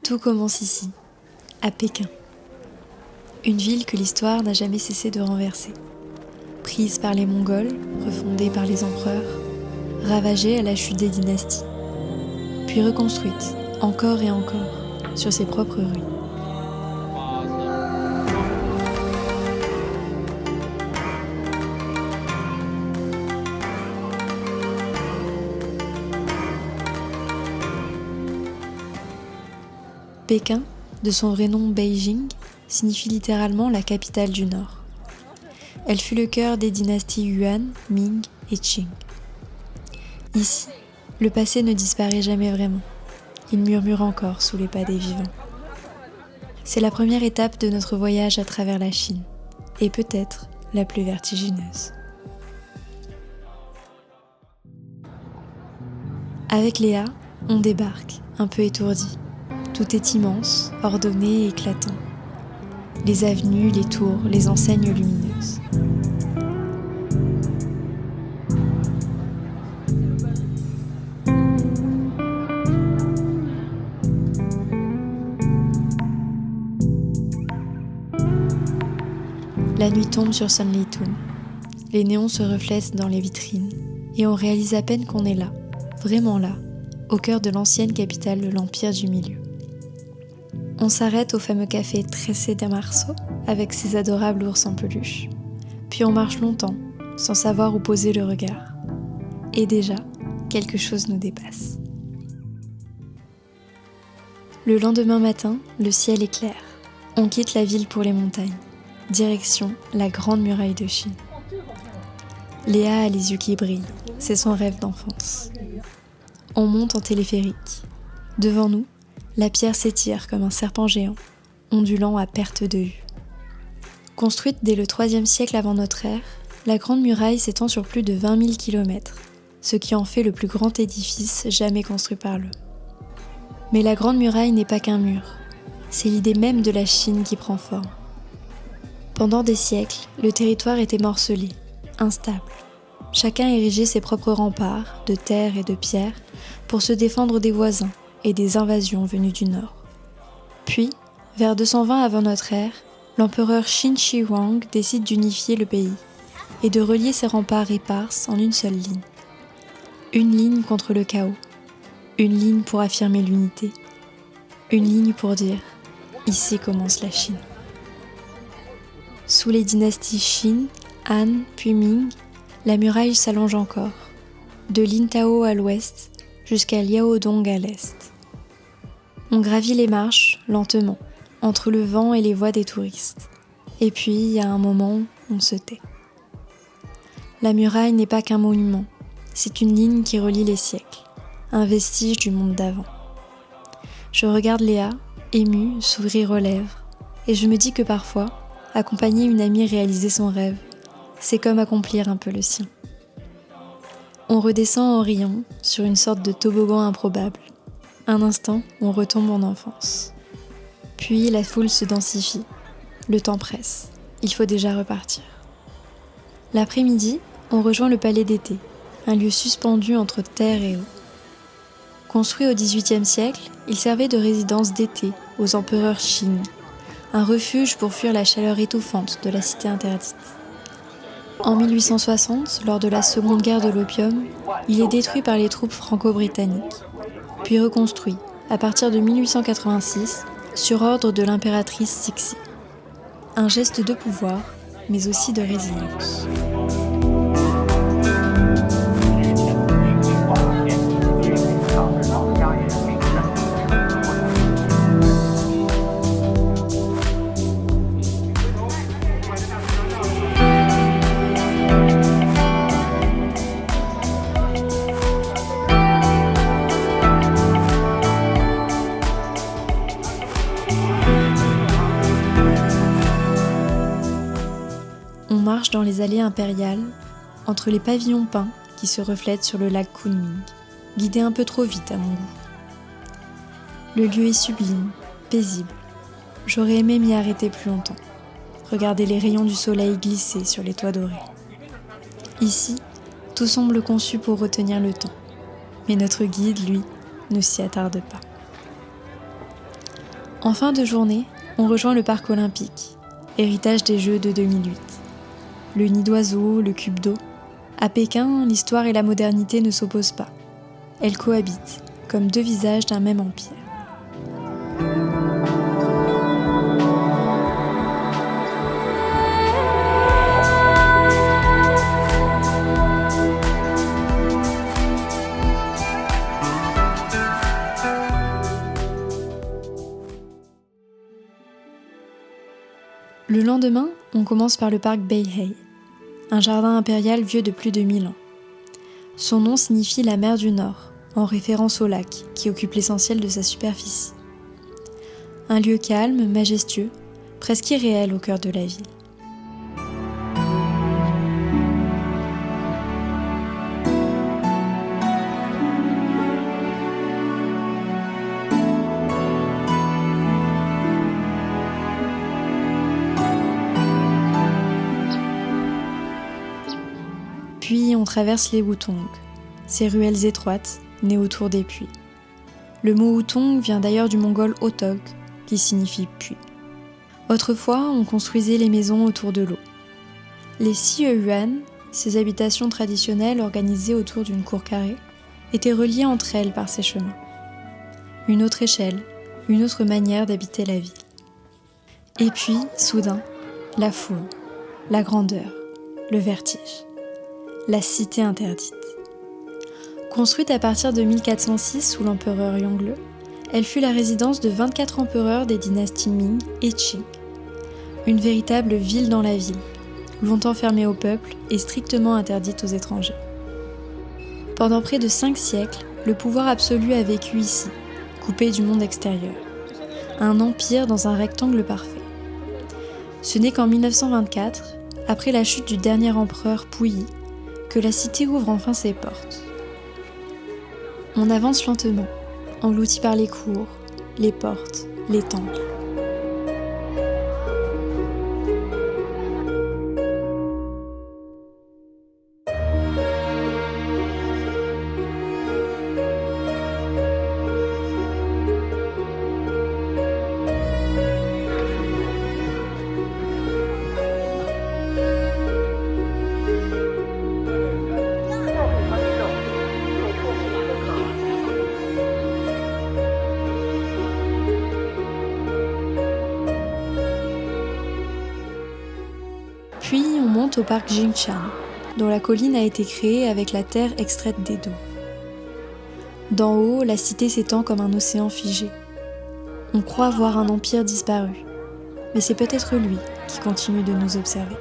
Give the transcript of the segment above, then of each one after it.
Tout commence ici, à Pékin. Une ville que l'histoire n'a jamais cessé de renverser. Prise par les Mongols, refondée par les empereurs, ravagée à la chute des dynasties, puis reconstruite encore et encore sur ses propres ruines. Pékin, de son vrai nom Beijing, signifie littéralement la capitale du Nord. Elle fut le cœur des dynasties Yuan, Ming et Qing. Ici, le passé ne disparaît jamais vraiment. Il murmure encore sous les pas des vivants. C'est la première étape de notre voyage à travers la Chine, et peut-être la plus vertigineuse. Avec Léa, on débarque, un peu étourdi. Tout est immense, ordonné et éclatant. Les avenues, les tours, les enseignes lumineuses. La nuit tombe sur Sanlitun. Les néons se reflètent dans les vitrines et on réalise à peine qu'on est là, vraiment là, au cœur de l'ancienne capitale de l'Empire du Milieu. On s'arrête au fameux café Tressé d'Amarceau avec ses adorables ours en peluche. Puis on marche longtemps, sans savoir où poser le regard. Et déjà, quelque chose nous dépasse. Le lendemain matin, le ciel est clair. On quitte la ville pour les montagnes. Direction la Grande Muraille de Chine. Léa a les yeux qui brillent, c'est son rêve d'enfance. On monte en téléphérique. Devant nous, la pierre s'étire comme un serpent géant, ondulant à perte de vue. Construite dès le IIIe siècle avant notre ère, la Grande Muraille s'étend sur plus de 20 000 km, ce qui en fait le plus grand édifice jamais construit par l'homme. Mais la Grande Muraille n'est pas qu'un mur, c'est l'idée même de la Chine qui prend forme. Pendant des siècles, le territoire était morcelé, instable. Chacun érigeait ses propres remparts, de terre et de pierre, pour se défendre des voisins et des invasions venues du nord. Puis, vers 220 avant notre ère, l'empereur Qin Shi Huang décide d'unifier le pays et de relier ses remparts éparses en une seule ligne. Une ligne contre le chaos, une ligne pour affirmer l'unité, une ligne pour dire « ici commence la Chine ». Sous les dynasties Qin, Han puis Ming, la muraille s'allonge encore, de Lintao à l'ouest jusqu'à Liaodong à l'est. On gravit les marches, lentement, entre le vent et les voix des touristes. Et puis, à un moment, on se tait. La muraille n'est pas qu'un monument, c'est une ligne qui relie les siècles, un vestige du monde d'avant. Je regarde Léa, émue, sourire aux lèvres, et je me dis que parfois, accompagner une amie réaliser son rêve, c'est comme accomplir un peu le sien. On redescend en riant sur une sorte de toboggan improbable. Un instant, on retombe en enfance. Puis la foule se densifie. Le temps presse. Il faut déjà repartir. L'après-midi, on rejoint le palais d'été, un lieu suspendu entre terre et eau. Construit au XVIIIe siècle, il servait de résidence d'été aux empereurs Qing, un refuge pour fuir la chaleur étouffante de la cité interdite. En 1860, lors de la Seconde Guerre de l'Opium, il est détruit par les troupes franco-britanniques, puis reconstruit à partir de 1886 sur ordre de l'impératrice Cixi. Un geste de pouvoir, mais aussi de résilience. On marche dans les allées impériales, entre les pavillons peints qui se reflètent sur le lac Kunming, guidés un peu trop vite à mon goût. Le lieu est sublime, paisible. J'aurais aimé m'y arrêter plus longtemps, regarder les rayons du soleil glisser sur les toits dorés. Ici, tout semble conçu pour retenir le temps, mais notre guide, lui, ne s'y attarde pas. En fin de journée, on rejoint le parc olympique, héritage des Jeux de 2008. Le nid d'oiseaux, le cube d'eau. À Pékin, l'histoire et la modernité ne s'opposent pas. Elles cohabitent, comme deux visages d'un même empire. Le lendemain, on commence par le parc Beihai, un jardin impérial vieux de plus de 1000 ans. Son nom signifie la mer du Nord, en référence au lac qui occupe l'essentiel de sa superficie. Un lieu calme, majestueux, presque irréel au cœur de la ville. Puis on traverse les Wutong, ces ruelles étroites, nées autour des puits. Le mot Wutong vient d'ailleurs du mongol Otog, qui signifie puits. Autrefois, on construisait les maisons autour de l'eau. Les Siyuan, ces habitations traditionnelles organisées autour d'une cour carrée, étaient reliées entre elles par ces chemins. Une autre échelle, une autre manière d'habiter la ville. Et puis, soudain, la foule, la grandeur, le vertige. La cité interdite. Construite à partir de 1406 sous l'empereur Yongle, elle fut la résidence de 24 empereurs des dynasties Ming et Qing. Une véritable ville dans la ville, longtemps fermée au peuple et strictement interdite aux étrangers. Pendant près de 5 siècles, le pouvoir absolu a vécu ici, coupé du monde extérieur. Un empire dans un rectangle parfait. Ce n'est qu'en 1924, après la chute du dernier empereur Puyi, que la cité ouvre enfin ses portes. On avance lentement, englouti par les cours, les portes, les temples. Puis on monte au parc Jingshan, dont la colline a été créée avec la terre extraite des dos. D'en haut, la cité s'étend comme un océan figé. On croit voir un empire disparu, mais c'est peut-être lui qui continue de nous observer.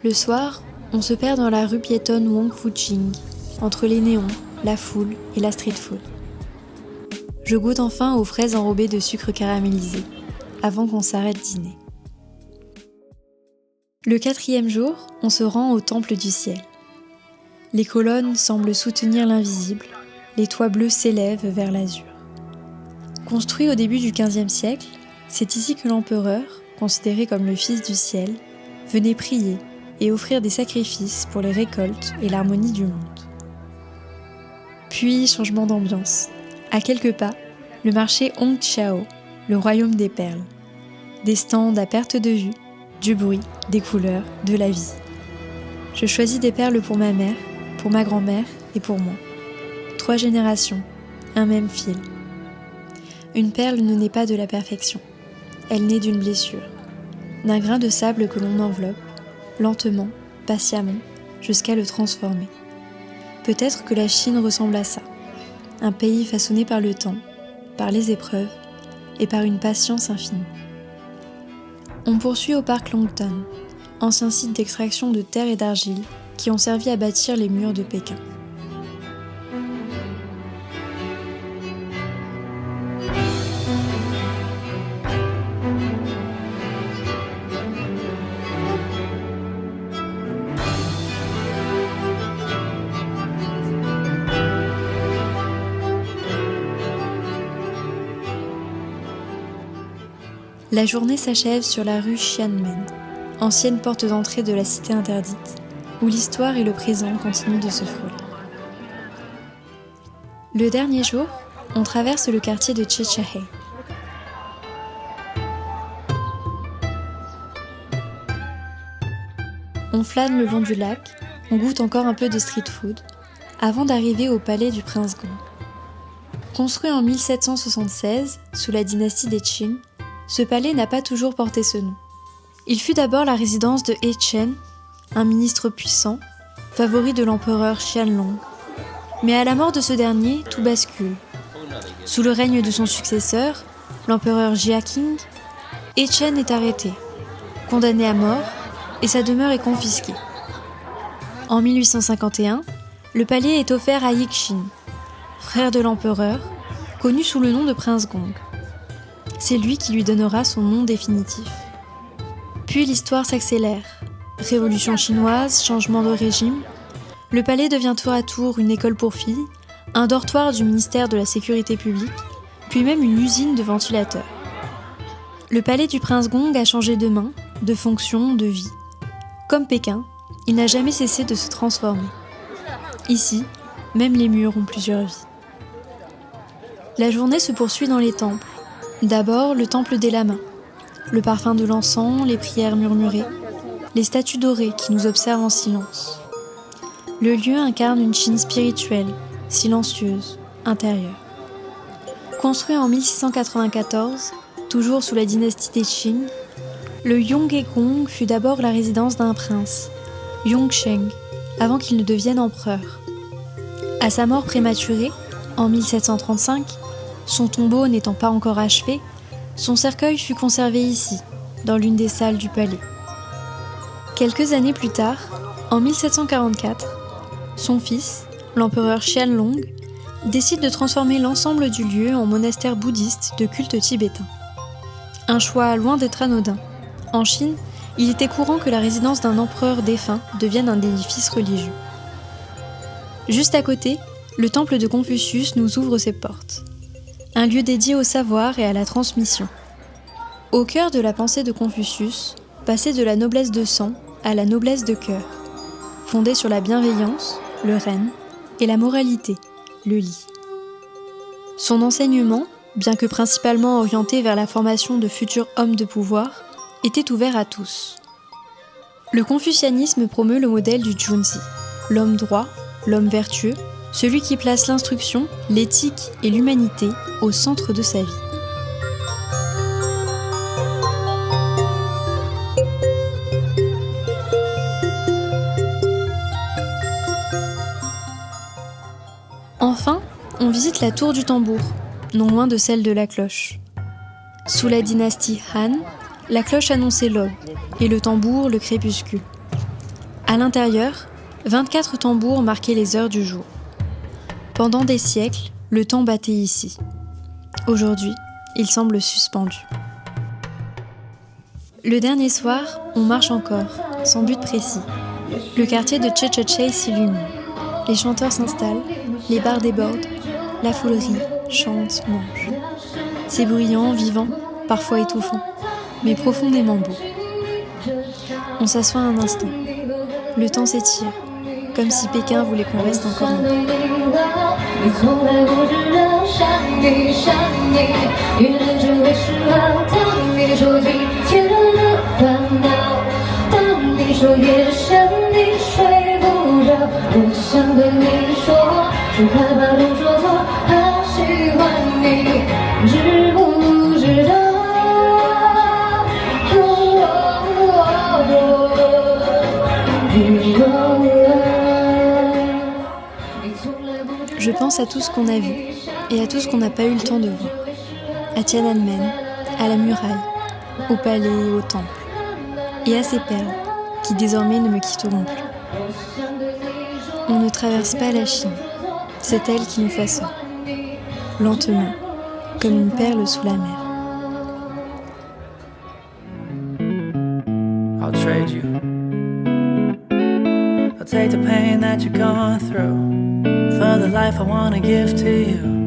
Le soir, on se perd dans la rue piétonne Wong Fu Jing, entre les néons, la foule et la street food. Je goûte enfin aux fraises enrobées de sucre caramélisé, avant qu'on s'arrête dîner. Le 4e jour, on se rend au temple du ciel. Les colonnes semblent soutenir l'invisible, les toits bleus s'élèvent vers l'azur. Construit au début du XVe siècle, c'est ici que l'empereur, considéré comme le fils du ciel, venait prier et offrir des sacrifices pour les récoltes et l'harmonie du monde. Puis, changement d'ambiance. À quelques pas, le marché Hongqiao, le royaume des perles. Des stands à perte de vue, du bruit, des couleurs, de la vie. Je choisis des perles pour ma mère, pour ma grand-mère et pour moi. 3 générations, un même fil. Une perle ne naît pas de la perfection. Elle naît d'une blessure, d'un grain de sable que l'on enveloppe, lentement, patiemment, jusqu'à le transformer. Peut-être que la Chine ressemble à ça. Un pays façonné par le temps, par les épreuves et par une patience infinie. On poursuit au parc Longtan, ancien site d'extraction de terre et d'argile qui ont servi à bâtir les murs de Pékin. La journée s'achève sur la rue Xianmen, ancienne porte d'entrée de la cité interdite, où l'histoire et le présent continuent de se frôler. Le dernier jour, on traverse le quartier de Chechahe. On flâne le long du lac, on goûte encore un peu de street food, avant d'arriver au palais du prince Gong. Construit en 1776, sous la dynastie des Qing, ce palais n'a pas toujours porté ce nom. Il fut d'abord la résidence de He Chen, un ministre puissant, favori de l'empereur Qianlong. Mais à la mort de ce dernier, tout bascule. Sous le règne de son successeur, l'empereur Jia Qing, He Chen est arrêté, condamné à mort, et sa demeure est confisquée. En 1851, le palais est offert à Yixin, frère de l'empereur, connu sous le nom de prince Gong. C'est lui qui lui donnera son nom définitif. Puis l'histoire s'accélère. Révolution chinoise, changement de régime. Le palais devient tour à tour une école pour filles, un dortoir du ministère de la Sécurité publique, puis même une usine de ventilateurs. Le palais du prince Gong a changé de main, de fonction, de vie. Comme Pékin, il n'a jamais cessé de se transformer. Ici, même les murs ont plusieurs vies. La journée se poursuit dans les temples. D'abord, le temple des lamas. Le parfum de l'encens, les prières murmurées, les statues dorées qui nous observent en silence. Le lieu incarne une Chine spirituelle, silencieuse, intérieure. Construit en 1694, toujours sous la dynastie des Qing, le Yonghe-Gong fut d'abord la résidence d'un prince, Yongsheng, avant qu'il ne devienne empereur. À sa mort prématurée, en 1735, son tombeau n'étant pas encore achevé, son cercueil fut conservé ici, dans l'une des salles du palais. Quelques années plus tard, en 1744, son fils, l'empereur Qianlong, décide de transformer l'ensemble du lieu en monastère bouddhiste de culte tibétain. Un choix loin d'être anodin. En Chine, il était courant que la résidence d'un empereur défunt devienne un édifice religieux. Juste à côté, le temple de Confucius nous ouvre ses portes. Un lieu dédié au savoir et à la transmission. Au cœur de la pensée de Confucius, passer de la noblesse de sang à la noblesse de cœur, fondée sur la bienveillance, le ren, et la moralité, le li. Son enseignement, bien que principalement orienté vers la formation de futurs hommes de pouvoir, était ouvert à tous. Le confucianisme promeut le modèle du Junzi, l'homme droit, l'homme vertueux, celui qui place l'instruction, l'éthique et l'humanité au centre de sa vie. Enfin, on visite la tour du tambour, non loin de celle de la cloche. Sous la dynastie Han, la cloche annonçait l'aube et le tambour le crépuscule. À l'intérieur, 24 tambours marquaient les heures du jour. Pendant des siècles, le temps battait ici. Aujourd'hui, il semble suspendu. Le dernier soir, on marche encore, sans but précis. Le quartier de Chechechei s'illumine. Les chanteurs s'installent, les bars débordent, la foule rit, chante, mange. C'est bruyant, vivant, parfois étouffant, mais profondément beau. On s'assoit un instant. Le temps s'étire, comme si Pékin voulait qu'on reste encore un peu. Je pense à tout ce qu'on a vu et à tout ce qu'on n'a pas eu le temps de voir. À Tiananmen, à la muraille, au palais et au temple. Et à ces perles qui désormais ne me quitteront plus. On ne traverse pas la Chine, c'est elle qui nous façonne. Lentement, comme une perle sous la mer. I'll trade you. I'll take the pain that you're going through for the life I wanna give to you.